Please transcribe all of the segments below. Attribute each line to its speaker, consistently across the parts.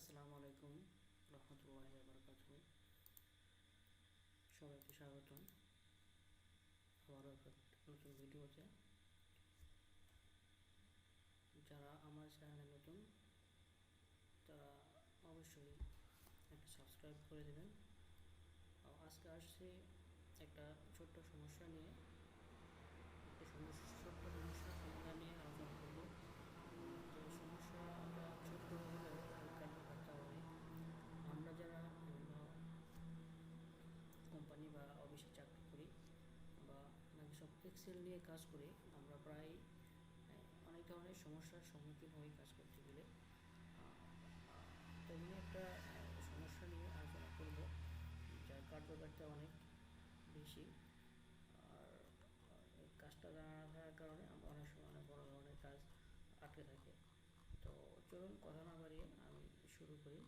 Speaker 1: আসসালামু আলাইকুম রহমতুল্লাহি ওয়া বারাকাতুহু। সবাইকে স্বাগতম আবারও একটা নতুন ভিডিওতে। যারা আমার চ্যানেলে নতুন তারা অবশ্যই একটা সাবস্ক্রাইব করে দেবেন। আজকে আসছি একটা ছোট্ট সমস্যা নিয়ে, ছোট্ট সমস্যার সমাধান নিয়ে আলোচনা করব। তো সমস্যাটা ছোট্ট হলেও কার্যকর্তা অনেক। আমরা যারা কোম্পানি বা অফিসে চাকরি করি বা সব এক্সেল নিয়ে কাজ করি, আমরা প্রায় অনেক ধরনের সমস্যার সম্মুখীন হই কাজ করতে গেলে। তেমনি একটা সমস্যা নিয়ে আলোচনা করব যার কার্যকারিতা অনেক বেশি, আর এই কাজটা জানা না থাকার কারণে আমরা অনেক সময় অনেক বড় ধরনের কাজ আটকে থাকে। তো চলুন কথা না বাড়িয়ে আমি শুরু করি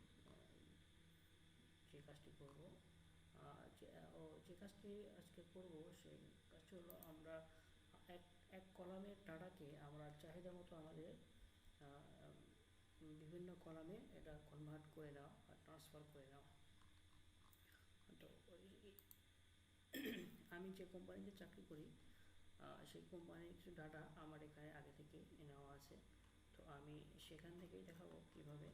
Speaker 1: যে কাজটি করব। যে কাজটি আজকে করব সেই কাজটি হলো, আমরা এক কলামের ডাটাকে আমরা চাহিদা মতো আমাদের বিভিন্ন কলামে এটা কনভার্ট করে নেওয়া বা ট্রান্সফার করে নেওয়া। তো আমি যে কোম্পানিতে চাকরি করি সেই কোম্পানির কিছু ডাটা আমার এখানে আগে থেকে নেওয়া আছে। তো আমি সেখান থেকেই দেখাবো কীভাবে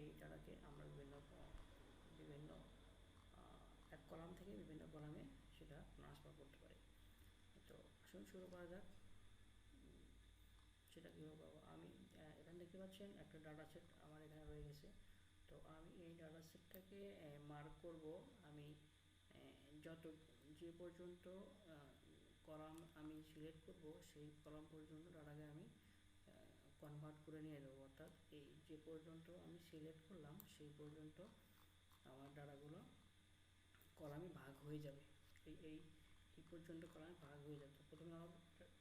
Speaker 1: এই ডাটাকে আমরা বিভিন্ন এক কলাম থেকে বিভিন্ন কলামে সেটা ট্রান্সফার করতে পারি। তো আসুন শুরু করা যাক। সেটা কীভাবে পাবো, আমি এখানে দেখতে পাচ্ছেন একটা ডাটা সেট আমার এখানে রয়ে গেছে। তো আমি এই ডাটা সেটটাকে মার্ক করব। আমি যে পর্যন্ত কলাম আমি সিলেক্ট করব সেই কলাম পর্যন্ত ডাটাকে আমি কনভার্ট করে নিয়ে দেবো। অর্থাৎ এই যে পর্যন্ত আমি সিলেক্ট করলাম সেই পর্যন্ত আমার ডাটাগুলো কলামে ভাগ হয়ে যাবে। এই পর্যন্ত কলামে ভাগ হয়ে যাবে। প্রথমে আমার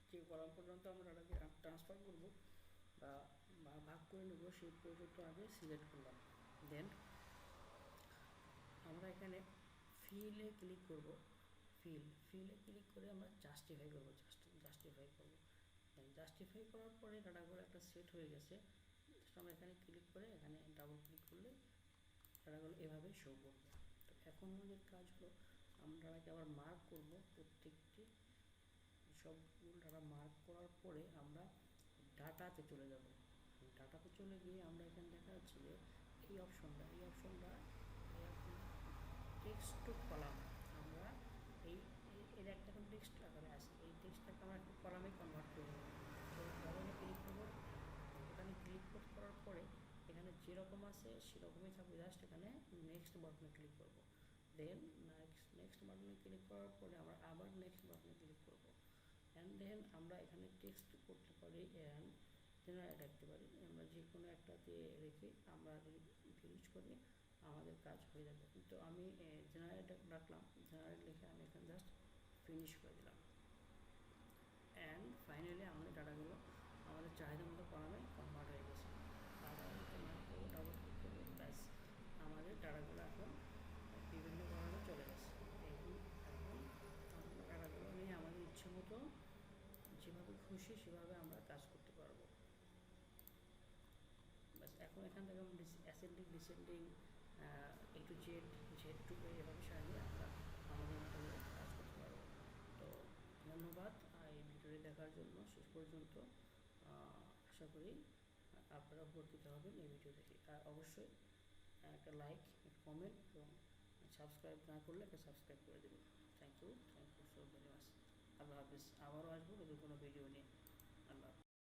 Speaker 1: যে কলাম পর্যন্ত আমরা ডাটাকে ট্রান্সফার করব বা ভাগ করে নেব সেই পর্যন্ত আগে সিলেক্ট করলাম। দেন আমরা এখানে ফিলে ক্লিক করব। ফিলে ক্লিক করে আমরা জাস্টিফাই করব। জাস্টিফাই করার পরে ডাটাগুলো একটা সেট হয়ে গেছে। আমরা এখানে ক্লিক করে এখানে ডাবল ক্লিক করলে ডাটাগুলো এভাবে শো করবে। তো এখন আমাদের কাজ হলো আমরা ডাটাকে আবার মার্ক করব। প্রত্যেকটি সবগুলো ডাটা মার্ক করার পরে আমরা ডাটাতে চলে যাব। ডাটাতে চলে গিয়ে আমরা এখানে দেখা যাচ্ছে যে এই অপশনটা টেক্সট টু কলাম, আমরা এর একটা এখন টেক্সট আকারে আসে। এই টেক্সটটাকে আমরা একটা কলামে কনভার্ট করে নেব। তো কলামে ক্লিক করবো। এখানে ক্লিক করার পরে এখানে যেরকম আছে সেরকমই থাকবে। জাস্ট এখানে নেক্সট বাটনে ক্লিক করব। দেন নেক্সট বাটনে ক্লিক করার পরে আমরা আবার নেক্সট বাটনে ক্লিক করব। অ্যান্ড দেন আমরা এখানে টেক্সট করতে পারি অ্যান্ড জেনারেট রাখতে পারি। আমরা যে কোনো একটাতে রেখে আমরা ফিনিশ করি, আমাদের কাজ হয়ে যাবে। কিন্তু আমি জেনারেট রাখলাম। জেনারেট লিখে আমি এখানে জাস্ট ফিনিশ করে দিলাম। অ্যান্ড ফাইনালি আমাদের ডাটাগুলো আমাদের চাহিদা মতো কলামে কনভার্ট হয়ে গেছে। ডাবল ক্লিক করবো, ব্যাস আমাদের ডাটাগুলো এখন বিভিন্ন কলামে চলে গেছে। এখন আমরা ডাটাগুলো নিয়ে আমাদের ইচ্ছে মতো যেভাবে খুশি সেভাবে আমরা কাজ করতে পারবো। বাস এখন এখান থেকে আমরা ascending descending A to Z to A এভাবে সাজিয়ে আমরা আমাদের মতো কাজ করতে পারবো। তো ধন্যবাদ এই ভিডিওটি দেখার জন্য। শেষ পর্যন্ত আশা করি আপনারা উপকৃত হবেন এই ভিডিও থেকে। আর অবশ্যই একটা লাইক, একটা কমেন্ট এবং সাবস্ক্রাইব না করলে একটা সাবস্ক্রাইব করে দেবেন। Thank you so very much. আল্লাহ হাফিজ। আবারও আসবো নতুন কোনো ভিডিও নিয়ে। আল্লাহ হাফিজ।